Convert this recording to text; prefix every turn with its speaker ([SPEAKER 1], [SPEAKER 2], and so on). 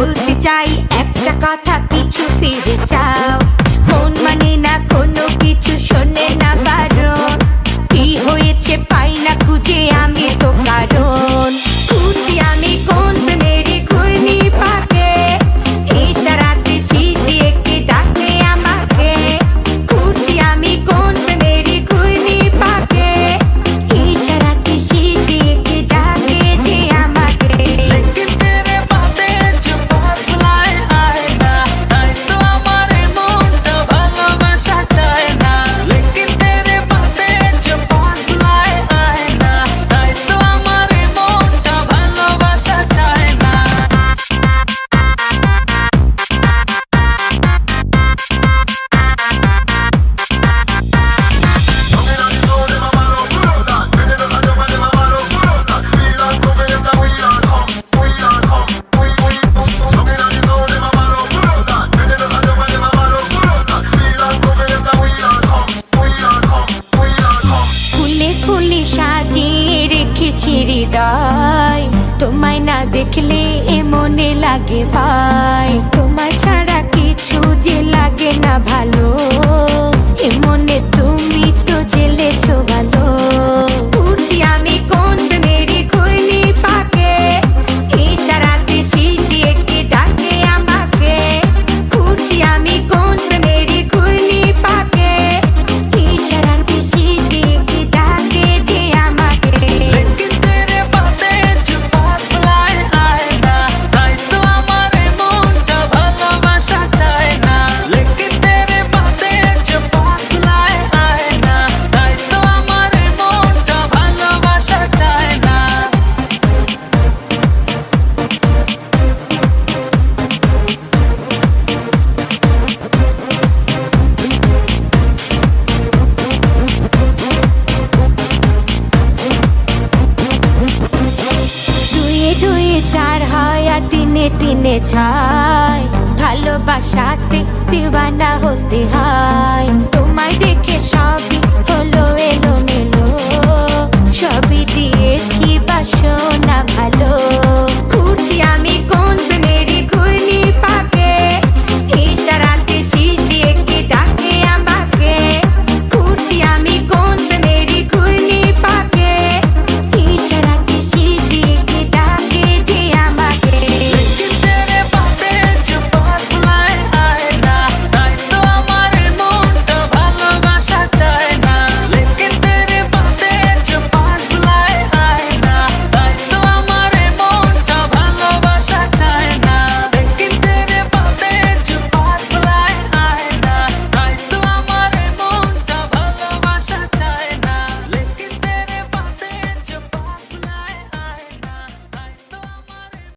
[SPEAKER 1] বলতে চাই একটা কথা, পিছু ফিরে যাও। মন মানে না কোনো কিছু, শোনে না বারণ। কি হয়েছে পাই না খুঁজে আমি তো কারণ। খুঁজি আমি কোন প্রেমের ঘূর্ণি পাকে, ইশারাতে শীতে কে ডাকে আমাকে। খুঁজি আমি কোন প্রেমের ঘূর্ণি পাকে, ইশারাতে শীতে কে ডাকে যে আমাকে।
[SPEAKER 2] लेकिन तेरे बातें जो बदलाए आए ना, তাই তো আমার মনটা ভালোবাসা চায় না। लेकिन तेरे बातें जो बदलाए आए ना, তাই তো আমার মনটা ভালোবাসা চায় না।
[SPEAKER 1] ফুলে ফুলে সাজিয়ে রেখেছি হৃদয়, তোমায় না দেখলে এ মনে লাগে ভাই। তোমায় ছাড়া কিছু যে লাগে না ভালো, এ মনে তুমি তো জেলেছো ভালো। খুঁজি আমি কোন প্রেমের ঘূর্ণি পাকে, ইশারাতে শীতে কে ডাকে আমাকে। খুঁজি আমি কোন প্রেমের ঘূর্ণি পাকে, ইশারাতে শীতে কে ডাকে যে আমাকে।
[SPEAKER 2] लेकिन तेरे बातें जो बदलाए आए ना, তাই তো আমার মনটা ভালোবাসা চায় না। लेकिन तेरे बातें जो बदलाए आए ना, তাই তো আমার মনটা ভালোবাসা চায় না।
[SPEAKER 1] দুয়ে দুয়ে চার হয় আর তিনে তিনে ছয়, ভালোবাসাতে দিওয়ানা হতে হয়। তোমায় দেখে সবই হলো এলো